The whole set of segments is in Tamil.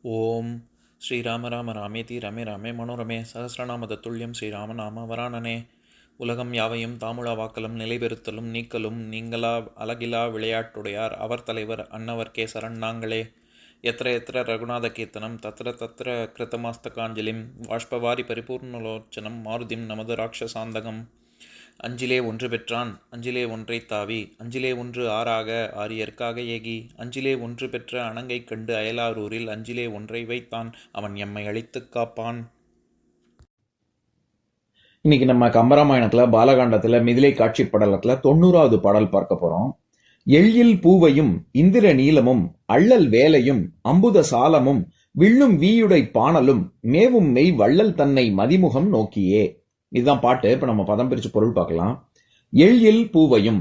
ஓம் ஸ்ரீராம ராம ராமேதி ரமே ராமே மனோரமே சகசிரநாம தத்துல்யம் ஸ்ரீராமநாம வராணனே. உலகம் யாவையும் தாமுழா வாக்கலும் நிலைபெறுத்தலும் நீக்கலும் நீங்களா அழகிலா விளையாட்டுடையார் அவர் தலைவர் அன்னவர் கேசரன் நாங்களே. எத்திர எத்திர ரகுநாத கீர்த்தனம் தத்திர தத்திர கிருத்தமாஸ்தகாஞ்சலிம் வாஷ்பவாரி பரிபூர்ணலோச்சனம் மாருதிம் நமது ராட்சசாந்தகம். அஞ்சிலே ஒன்று பெற்றான் அஞ்சிலே ஒன்றை தாவி அஞ்சிலே ஒன்று ஆறாக ஆரியர்க்காக ஏகி அஞ்சிலே ஒன்று பெற்ற அணங்கை கண்டு அயலாரூரில் அஞ்சிலே ஒன்றை வைத்தான் அவன் எம்மை அழித்துக் காப்பான். இன்னைக்கு நம்ம கம்பராமாயணத்துல பாலகாண்டத்துல மிதிலை காட்சி படலத்துல 90வது பாடல் பார்க்க போறோம். எழில் பூவையும் இந்திர நீலமும் அள்ளல் வேலையும் அம்புத சாலமும் வில்லும் வீயுடை பாணலும் மேவும் மெய் வள்ளல் தன்னை மதிமுகம் நோக்கியே. இதுதான் பாட்டு. இப்ப நம்ம பதம் பிரிச்சு பொருள் பார்க்கலாம். எழில் பூவையும்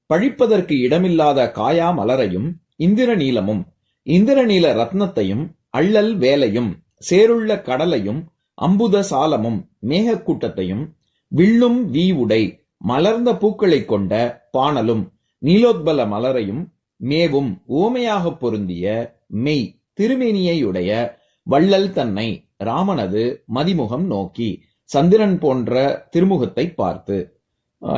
பழிப்பதற்கு இடமில்லாத காயா மலரையும் இந்திர நீலமும் இந்திர நீல ரத்னத்தையும் அள்ளல் வேலையும் சேருள்ள கடலையும் அம்புத சாலமும் மேகக்கூட்டத்தையும் வில்லும் வீ உடை மலர்ந்த பூக்களை கொண்ட பாணலும் நீலோத்பல மலரையும் மேவும் ஓமையாக பொருந்திய மெய் திருமேனியையுடைய வள்ளல் தன்னை ராமனது மதிமுகம் நோக்கி சந்திரன் போன்ற திருமுகத்தை பார்த்து.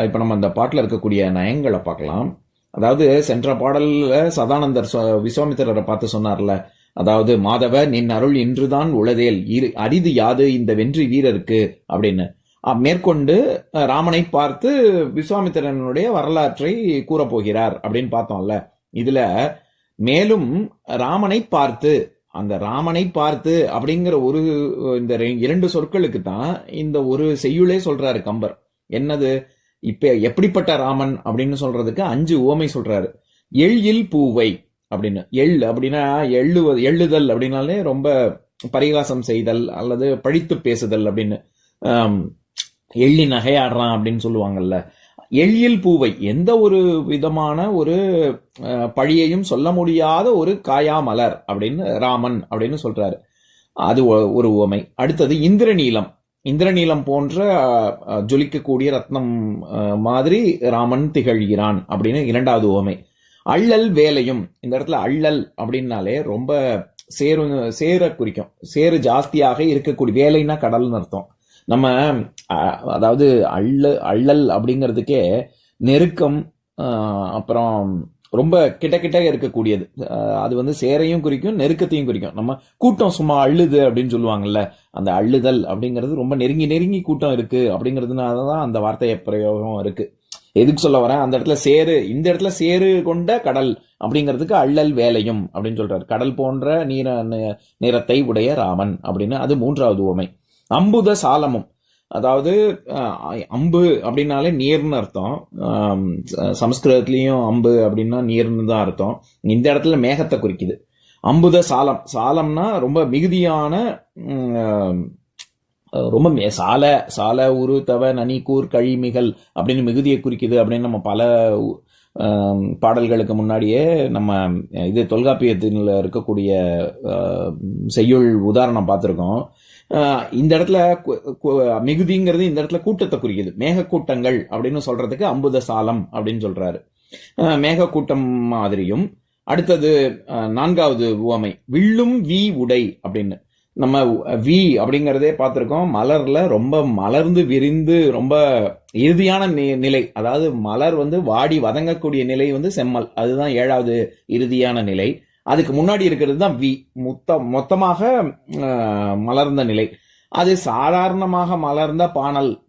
இப்ப நம்ம அந்த பாட்டுல இருக்கக்கூடிய நயங்களை பார்க்கலாம். அதாவது சென்ற பாடல்ல சதானந்தர் விஸ்வாமித்திரரை பார்த்து சொன்னார்ல, அதாவது மாதவ நின் அருள் இன்றுதான் உளதேல் அரிது யாது இந்த வென்றி வீரருக்கு அப்படின்னு. மேற்கொண்டு ராமனை பார்த்து விஸ்வாமித்திரனுடைய வரலாற்றை கூறப்போகிறார் அப்படின்னு பார்த்தோம்ல. இதுல மேலும் ராமனை பார்த்து, அந்த ராமனை பார்த்து அப்படிங்கிற இந்த 2 சொற்களுக்கு தான் இந்த ஒரு செய்யுளே சொல்றாரு கம்பர். என்னது? இப்ப எப்படிப்பட்ட ராமன் அப்படின்னு சொல்றதுக்கு 5 உவமை சொல்றாரு. எழில் பூவை அப்படின்னு. அப்படின்னா எள்ளுதல் அப்படின்னாலே ரொம்ப பரிகாசம் செய்தல் அல்லது பழித்து பேசுதல் அப்படின்னு. எள்ளி நகையாடுறான் அப்படின்னு சொல்லுவாங்கல்ல. எழில் பூவை எந்த ஒரு விதமான ஒரு பழியையும் சொல்ல முடியாத ஒரு காயா மலர் அப்படின்னு ராமன் அப்படின்னு சொல்றாரு. அது ஒரு உவமை. அடுத்தது இந்திரநீலம். இந்திரநீலம் போன்ற ஜொலிக்கக்கூடிய ரத்னம் மாதிரி ராமன் திகழ்கிறான் அப்படின்னு 2வது உவமை. அள்ளல் வேலையும். இந்த இடத்துல அள்ளல் அப்படின்னாலே ரொம்ப சேர குறிக்கும். சேரு ஜாஸ்தியாக இருக்கக்கூடிய, வேலைன்னா கடல்னு அர்த்தம். நம்ம அதாவது அள்ளல் அப்படிங்கிறதுக்கே நெருக்கம், அப்புறம் ரொம்ப கிட்ட கிட்ட இருக்கக்கூடியது. அது சேரையும் குறிக்கும் நெருக்கத்தையும் குறிக்கும். நம்ம கூட்டம் சும்மா அள்ளுது அப்படின்னு சொல்லுவாங்கல்ல, அந்த அள்ளுதல் அப்படிங்கிறது ரொம்ப நெருங்கி நெருங்கி கூட்டம் இருக்கு அப்படிங்கிறதுனாலதான் அந்த வார்த்தை பிரயோகம் இருக்கு. எதுக்கு சொல்ல வரேன், அந்த இடத்துல சேரு, இந்த இடத்துல சேரு கொண்ட கடல் அப்படிங்கிறதுக்கு அள்ளல் வேலையும் அப்படின்னு சொல்றாரு. கடல் போன்ற நிறத்தை உடைய ராமன் அப்படின்னு. அது 3வது உவமை. அம்புத சாலமும். அதாவது அம்பு அப்படின்னாலே நீர்னு அர்த்தம். சமஸ்கிருதத்திலையும் அம்பு அப்படின்னா நீர்னு தான் அர்த்தம். இந்த இடத்துல மேகத்தை குறிக்குது. அம்புத சாலம். சாலம்னா ரொம்ப மிகுதியான, ரொம்ப சால உரு தவ நனி கூர் கழிமிகள் அப்படின்னு மிகுதியை குறிக்குது அப்படின்னு நம்ம பல பாடல்களுக்கு முன்னாடியே நம்ம இது தொல்காப்பியத்தில் இருக்கக்கூடிய செய்யுள் உதாரணம் பார்த்திருக்கோம். இந்த இடத்துல மிகுதிங்கிறது இந்த இடத்துல கூட்டத்தை குறிக்குது. மேகக்கூட்டங்கள் அப்படின்னு சொல்றதுக்கு அம்புத சாலம் அப்படின்னு சொல்றாரு. மேகக்கூட்டம் மாதிரியும். அடுத்தது 4வது உவமை வில்லும் வீ உடை அப்படின்னு. நம்ம வி அப்படிங்கிறதே பார்த்திருக்கோம். மலர்ல ரொம்ப மலர்ந்து விரிந்து ரொம்ப இறுதியான நிலை, அதாவது மலர் வாடி வதங்கக்கூடிய நிலை செம்மல். அதுதான் 7வது இறுதியான நிலை. அதுக்கு முன்னாடி இருக்கிறது தான் வி, மொத்தமாக மலர்ந்த நிலை. அது சாதாரணமாக மலர்ந்த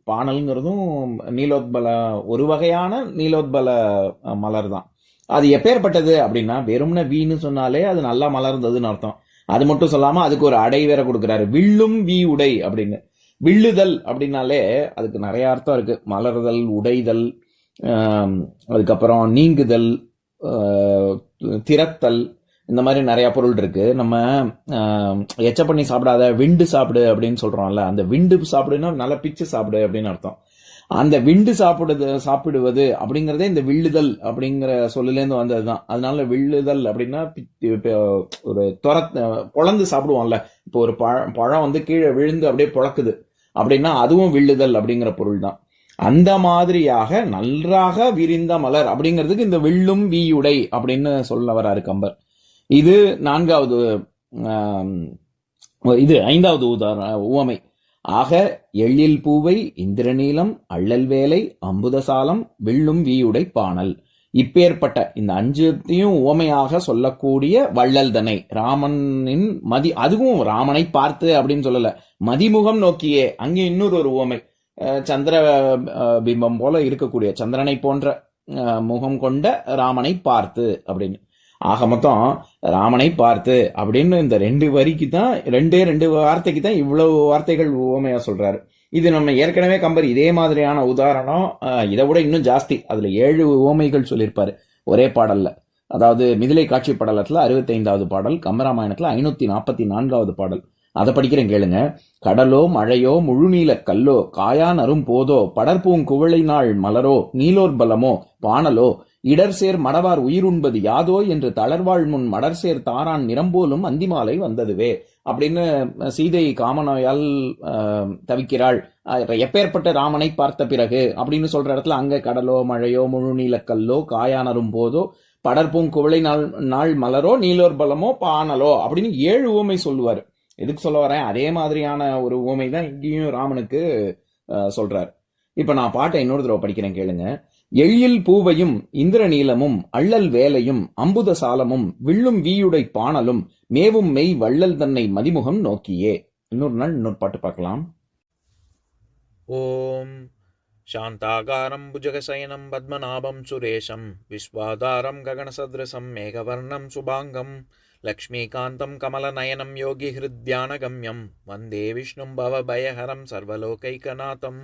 பாணல்ங்கிறதும் நீலோத்பல, ஒரு வகையான நீலோத்பல மலர் தான். அது எப்பேற்பட்டது அப்படின்னா, வெறும்ன வீன்னு சொன்னாலே அது நல்லா மலர்ந்ததுன்னு அர்த்தம். அது மட்டும் சொல்லாம அதுக்கு ஒரு அடை வேற கொடுக்கிறாரு, வில்லும் வீ உடை அப்படின்னு. வில்லுதல் அப்படின்னாலே அதுக்கு நிறைய அர்த்தம் இருக்கு. மலர்தல், உடைதல், அதுக்கப்புறம் நீங்குதல், திறத்தல், இந்த மாதிரி நிறைய பொருள் இருக்கு. நம்ம எச்ச பண்ணி சாப்பிடாத விண்டு சாப்பிடு அப்படின்னு சொல்றோம்ல, அந்த விண்டு சாப்பிடுன்னா நல்லா பிச்சு சாப்பிடு அப்படின்னு அர்த்தம். அந்த விண்டு சாப்பிடுவது அப்படிங்கறதே இந்த வில்லுதல் அப்படிங்கிற சொல்லிலேருந்து வந்ததுதான். அதனால வில்லுதல் அப்படின்னா ஒரு பொழந்து சாப்பிடுவோம்ல. இப்போ ஒரு பழம் கீழே விழுந்து அப்படியே பொழக்குது அப்படின்னா அதுவும் வில்லுதல் அப்படிங்கிற பொருள் தான். அந்த மாதிரியாக நன்றாக விரிந்த மலர் அப்படிங்கிறதுக்கு இந்த வில்லும் வீயுடை அப்படின்னு சொல்ல வராரு கம்பர். இது 4வது இது 5வது உவமை. ஆக எழில் பூவை இந்திரநீலம் அள்ளல் வேலை அம்புதசாலம் வில்லும் வீயுடை பாணல். இப்பேற்பட்ட இந்த 5த்தையும் உவமையாக சொல்லக்கூடிய வள்ளல் தன்னை ராமனின் அதுவும் ராமனை பார்த்து அப்படின்னு சொல்லல, மதிமுகம் நோக்கியே. அங்கே இன்னொரு ஒரு உவமை, சந்திர பிம்பம் போல இருக்கக்கூடிய சந்திரனை போன்ற முகம் கொண்ட ராமனை பார்த்து அப்படின்னு. ஆக மொத்தம் ராமனை பார்த்து அப்படின்னு இந்த 2 வரிக்கு தான், 2 வார்த்தைக்கு தான் இவ்வளவு வார்த்தைகள் உவமையா சொல்றாரு. இது நம்ம ஏற்கனவே கம்பர் இதே மாதிரியான உதாரணம் இதை விட இன்னும் ஜாஸ்தி, அதுல 7 உவமைகள் சொல்லியிருப்பாரு ஒரே பாடல்ல. அதாவது மிதிலை காட்சி படலத்துல 65வது பாடல், கம்பராமாயணத்துல 544வது பாடல். அதை படிக்கிறேன் கேளுங்க. கடலோ மழையோ முழுநீல கல்லோ காயா நரும் போதோ படற்பூங்குவளை நாள் மலரோ நீலோர்பலமோ பாணலோ இடர்சேர் மடவார் உயிருண்பது யாதோ என்று தளர்வாழ் முன் மடர்சேர் தாரான் நிறம்போலும் அந்திமாலை வந்ததுவே அப்படின்னு சீதை காமநோயால் தவிக்கிறாள், எப்பேற்பட்ட ராமனை பார்த்த பிறகு அப்படின்னு சொல்ற இடத்துல அங்க கடலோ மழையோ முழுநீலக்கல்லோ காயானரும் போதோ படற்பூங்குவளை நாள் மலரோ நீலோர்பலமோ பாணலோ அப்படின்னு 7 உவமை சொல்லுவாரு. எதுக்கு சொல்ல வரேன், அதே மாதிரியான ஒரு உவமை தான் இங்கேயும் ராமனுக்கு சொல்றாரு. இப்ப நான் பாட்டை இன்னொரு தடவை படிக்கிறேன் கேளுங்க. எழில் பூவையும் இந்திரநீலமும் அள்ளல் வேலையும் அம்புத சாலமும் வில்லும் வீயுடை பாணலும் மேவும் மெய் வள்ளல் தன்னை மதிமுகம் நோக்கியே. இன்னொரு நாள் இன்னொரு பாட்டு பார்க்கலாம். ஓம் சாந்தாகாரம் புஜகசயனம் பத்மநாபம் சுரேஷம் விஸ்வாதாரம் ககனசத்ருசம் மேகவர்ணம் சுபாங்கம் லக்ஷ்மீகாந்தம் கமலநயனம் யோகி ஹிருத்யானகம்யம் வந்தே விஷ்ணும் பவபயஹரம் சர்வலோகைகநாதம்.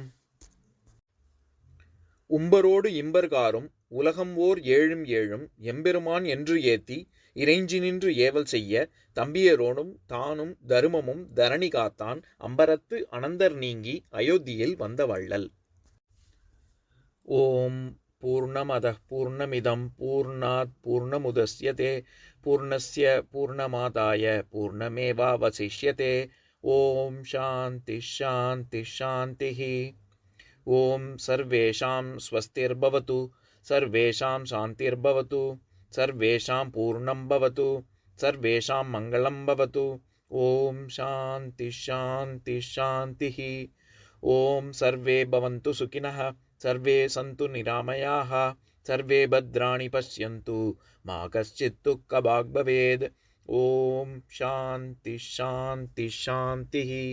உம்பரோடு இம்பர்காரும் உலகம் ஓர் ஏழும் ஏழும் எம்பெருமான் என்று ஏத்தி இறைஞ்சி நின்று ஏவல் செய்ய தம்பியரோடும் தானும் தருமமும் தரணி காத்தான் அம்பரத்து அனந்தர் நீங்கி அயோத்தியில் வந்த வள்ளல். ஓம் பூர்ணமத பூர்ணமிதம் பூர்ணாத் பூர்ணமுதஸ்யதே பூர்ணஸ்ய பூர்ணமாதாய பூர்ணமேவாவசிஷ்யதே. ஓம் சாந்தி சாந்தி சாந்திஹி. ஓம் சர்வேஷாம் ஸ்வஸ்திர்பவது சர்வேஷாம் சாந்திர்பவது சர்வேஷாம் பூர்ணம் பவது சர்வேஷாம் மங்களம் பவது. ஓம் சாந்தி சாந்தி சாந்திஹி. ஓம் சர்வே பவந்து சுகினஹ சர்வே சந்து நிராமயாஹ சர்வே பத்ராணி பஷ்யந்து மா கஷ்சித் துக்கபாக் பவேத். ஓம் சாந்தி சாந்தி சாந்திஹி.